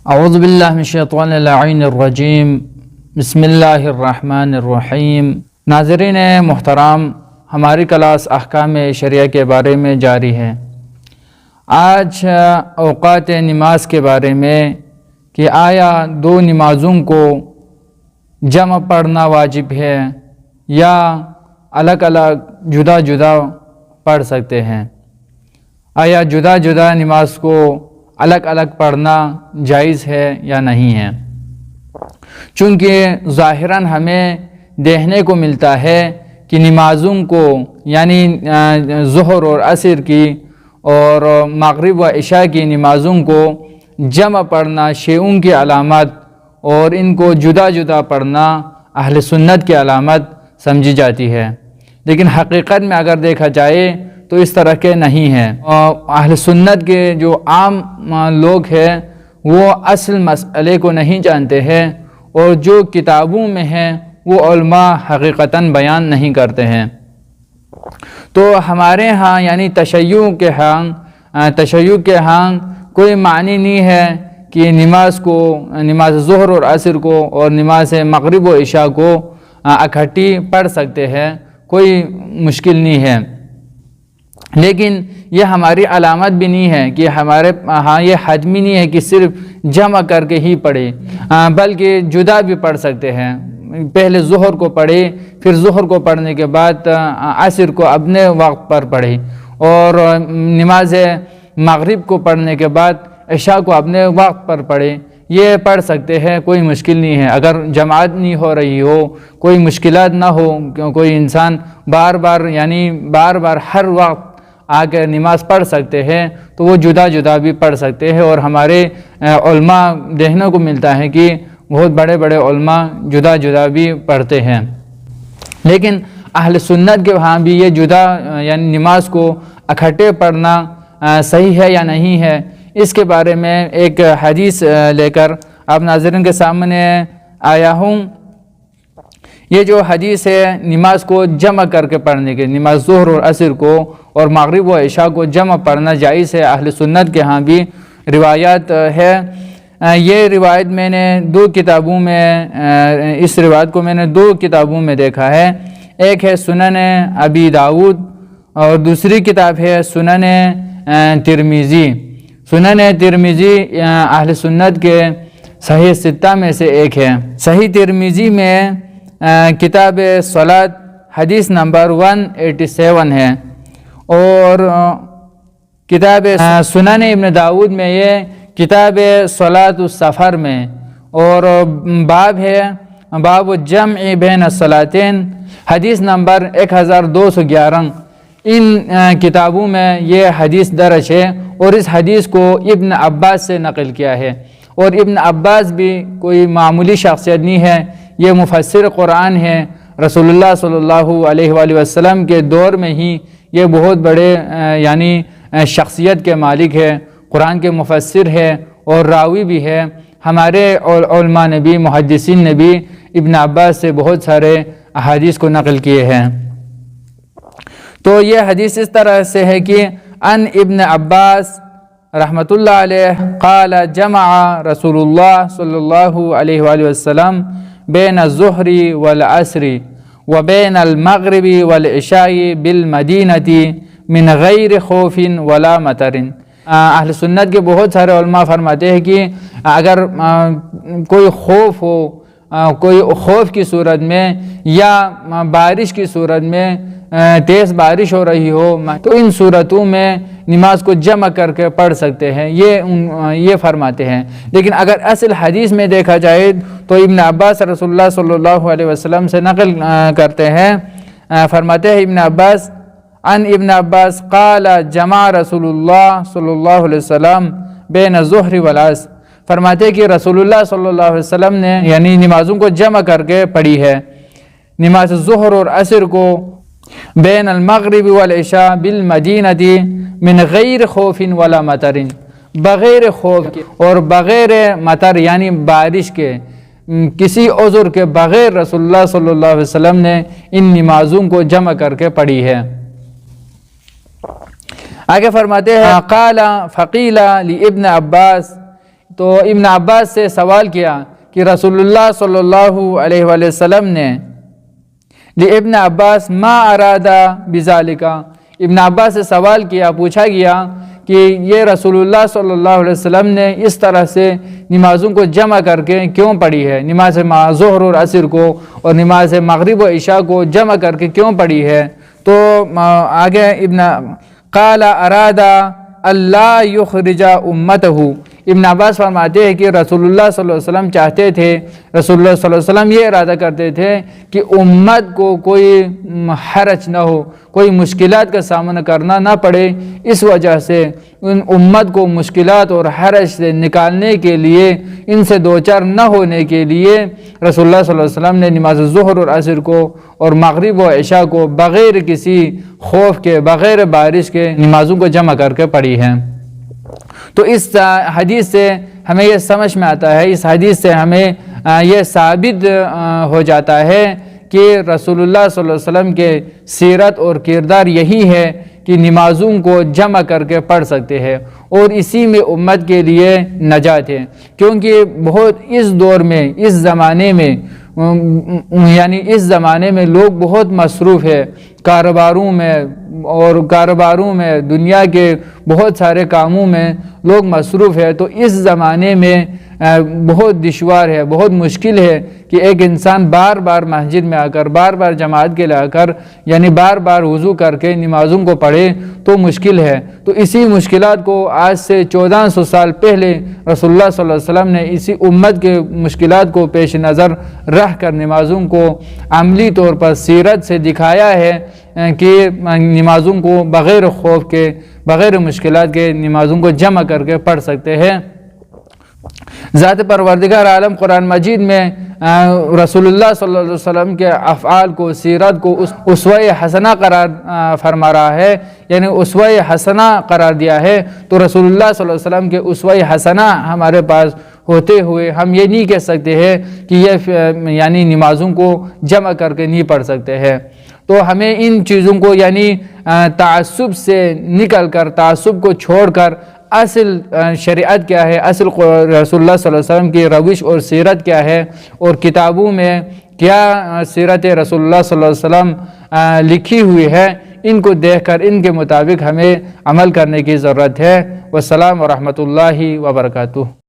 اعوذ باللہ من الشیطان اللعین الرجیم، بسم اللہ الرحمن الرحیم۔ ناظرین محترم، ہماری کلاس احکام شریعہ کے بارے میں جاری ہے۔ آج اوقات نماز کے بارے میں کہ آیا دو نمازوں کو جمع پڑھنا واجب ہے یا الگ الگ جدا جدا پڑھ سکتے ہیں؟ آیا جدا جدا نماز کو الگ الگ پڑھنا جائز ہے یا نہیں ہے؟ چونکہ ظاہراً ہمیں دیکھنے کو ملتا ہے کہ نمازوں کو یعنی ظہر اور عصر کی اور مغرب و عشاء کی نمازوں کو جمع پڑھنا شیعوں کی علامت اور ان کو جدا جدا پڑھنا اہل سنت کی علامت سمجھی جاتی ہے، لیکن حقیقت میں اگر دیکھا جائے تو اس طرح کے نہیں ہیں۔ اہل سنت کے جو عام لوگ ہیں وہ اصل مسئلے کو نہیں جانتے ہیں، اور جو کتابوں میں ہیں وہ علماء حقیقتاً بیان نہیں کرتے ہیں۔ تو ہمارے ہاں یعنی تشیع کے ہاں کوئی معنی نہیں ہے کہ نماز ظہر اور عصر کو اور نماز مغرب و عشاء کو اکٹھی پڑھ سکتے ہیں، کوئی مشکل نہیں ہے۔ لیکن یہ ہماری علامت بھی نہیں ہے کہ ہمارے ہاں یہ حتمی نہیں ہے کہ صرف جمع کر کے ہی پڑھے، بلکہ جدا بھی پڑھ سکتے ہیں۔ پہلے ظہر کو پڑھے، پھر ظہر کو پڑھنے کے بعد عصر کو اپنے وقت پر پڑھے، اور نماز مغرب کو پڑھنے کے بعد عشاء کو اپنے وقت پر پڑھے، یہ پڑھ سکتے ہیں، کوئی مشکل نہیں ہے۔ اگر جماعت نہیں ہو رہی ہو، کوئی مشکلات نہ ہو، کوئی انسان بار بار ہر وقت آ کر نماز پڑھ سکتے ہیں تو وہ جدا جدا بھی پڑھ سکتے ہیں، اور ہمارے علماء دیکھنے کو ملتا ہے کہ بہت بڑے بڑے علماء جدا جدا بھی پڑھتے ہیں۔ لیکن اہل سنت کے وہاں بھی یہ جدا یعنی نماز کو اکٹھے پڑھنا صحیح ہے یا نہیں ہے، اس کے بارے میں ایک حدیث لے کر آپ ناظرین کے سامنے آیا ہوں۔ یہ جو حدیث ہے نماز کو جمع کر کے پڑھنے کے، نماز ظہر اور عصر کو اور مغرب و عشاء کو جمع پڑھنا جائز ہے، اہل سنت کے ہاں بھی روایات ہے۔ یہ روایت میں نے اس روایت کو میں نے دو کتابوں میں دیکھا ہے، ایک ہے سنن ابی داؤد اور دوسری کتاب ہے سنن ترمذی۔ سنن ترمذی اہل سنت کے صحیح ستہ میں سے ایک ہے۔ صحیح ترمذی میں کتاب صلاۃ حدیث نمبر 187 ہے، اور کتاب سنن ابن داؤد میں یہ کتاب صلاۃ السفر میں، اور باب ہے باب الجمع بین الصلاتین حدیث نمبر 1211۔ ان کتابوں میں یہ حدیث درج ہے، اور اس حدیث کو ابن عباس سے نقل کیا ہے، اور ابن عباس بھی کوئی معمولی شخصیت نہیں ہے، یہ مفسر قرآن ہے۔ رسول اللہ صلی اللہ علیہ وآلہ وسلم کے دور میں ہی یہ بہت بڑے یعنی شخصیت کے مالک ہے، قرآن کے مفسر ہے اور راوی بھی ہے۔ ہمارے علماء نے بھی، محدثین نے بھی ابن عباس سے بہت سارے احادیث کو نقل کیے ہیں۔ تو یہ حدیث اس طرح سے ہے کہ ان ابن عباس رحمۃ اللہ علیہ قال جمع رسول اللہ صلی اللہ علیہ وآلہ وسلم بین الظہر والعصر وبین المغرب والعشاء بالمدینہ من غیر خوف ولا مطر۔ اہل سنت کے بہت سارے علماء فرماتے ہیں کہ اگر کوئی خوف ہو، کوئی خوف کی صورت میں یا بارش کی صورت میں، تیز بارش ہو رہی ہو، تو ان صورتوں میں نماز کو جمع کر کے پڑھ سکتے ہیں، یہ فرماتے ہیں۔ لیکن اگر اصل حدیث میں دیکھا جائے تو ابن عباس رسول اللہ صلی اللہ علیہ وسلم سے نقل کرتے ہیں، فرماتے ہیں ابن عباس ان ابن عباس قال جمع رسول اللہ صلی اللہ علیہ وسلم بین الظہر والعصر، فرماتے ہیں کہ رسول اللہ صلی اللہ علیہ وسلم نے یعنی نمازوں کو جمع کر کے پڑھی ہے، نماز ظہر اور عصر کو بین المغرب والعشاء بالمدینہ من غیر خوف ولا مطر، بغیر خوف کے اور بغیر مطر یعنی بارش کے، کسی عذر کے بغیر رسول اللہ صلی اللہ علیہ وسلم نے ان نمازوں کو جمع کر کے پڑھی ہے۔ آگے فرماتے ہیں قال فقیل لابن عباس، تو ابن عباس سے سوال کیا کہ رسول اللہ صلی اللہ علیہ وآلہ وسلم نے ابن عباس ما ارادہ بذالکا، ابن عباس سے سوال کیا، پوچھا گیا کہ یہ رسول اللہ صلی اللہ علیہ وسلم نے اس طرح سے نمازوں کو جمع کر کے کیوں پڑھی ہے، نماز ظہر اور عصر کو اور نماز مغرب و عشاء کو جمع کر کے کیوں پڑھی ہے؟ تو آگے قال ارادہ اللہ یخرج امتہ، ابن عباس فرماتے ہیں کہ رسول اللہ صلی اللہ علیہ وسلم چاہتے تھے، رسول اللہ صلی اللہ علیہ وسلم یہ ارادہ کرتے تھے کہ امت کو کوئی حرج نہ ہو، کوئی مشکلات کا سامنا کرنا نہ پڑے، اس وجہ سے ان امت کو مشکلات اور حرج سے نکالنے کے لیے، ان سے دوچار نہ ہونے کے لیے رسول اللہ صلی اللہ علیہ وسلم نے نماز ظہر اور عصر کو اور مغرب و عشاء کو بغیر کسی خوف کے، بغیر بارش کے نمازوں کو جمع کر کے پڑھی ہے۔ تو اس حدیث سے ہمیں یہ سمجھ میں آتا ہے، اس حدیث سے ہمیں یہ ثابت ہو جاتا ہے کہ رسول اللہ صلی اللہ علیہ وسلم کے سیرت اور کردار یہی ہے کہ نمازوں کو جمع کر کے پڑھ سکتے ہیں، اور اسی میں امت کے لیے نجات ہے، کیونکہ بہت اس دور میں، اس زمانے میں، یعنی اس زمانے میں لوگ بہت مصروف ہے کاروباروں میں، دنیا کے بہت سارے کاموں میں لوگ مصروف ہے۔ تو اس زمانے میں بہت دشوار ہے، بہت مشکل ہے کہ ایک انسان بار بار مسجد میں آ کر، بار بار جماعت کے لے آ کر، یعنی بار بار وضو کر کے نمازوں کو پڑھے، تو مشکل ہے۔ تو اسی مشکلات کو آج سے 1400 سال پہلے رسول اللہ صلی اللہ علیہ وسلم نے اسی امت کے مشکلات کو پیش نظر رکھ کر نمازوں کو عملی طور پر سیرت سے دکھایا ہے کہ نمازوں کو بغیر خوف کے، بغیر مشکلات کے نمازوں کو جمع کر کے پڑھ سکتے ہیں۔ ذات پروردگار عالم قرآن مجید میں رسول اللہ صلی اللہ علیہ وسلم کے افعال کو، سیرت کو اسوہ حسنہ قرار فرما رہا ہے، یعنی اسوہ حسنہ قرار دیا ہے۔ تو رسول اللہ صلی اللہ علیہ وسلم کے اسوہ حسنہ ہمارے پاس ہوتے ہوئے ہم یہ نہیں کہہ سکتے ہیں کہ یہ یعنی نمازوں کو جمع کر کے نہیں پڑھ سکتے ہیں۔ تو ہمیں ان چیزوں کو، یعنی تعصب سے نکل کر، تعصب کو چھوڑ کر اصل شریعت کیا ہے، اصل رسول اللہ صلی اللہ علیہ وسلم کی روش اور سیرت کیا ہے، اور کتابوں میں کیا سیرت رسول اللہ صلی اللہ علیہ وسلم لکھی ہوئی ہے، ان کو دیکھ کر ان کے مطابق ہمیں عمل کرنے کی ضرورت ہے۔ والسلام ورحمۃ اللہ وبرکاتہ۔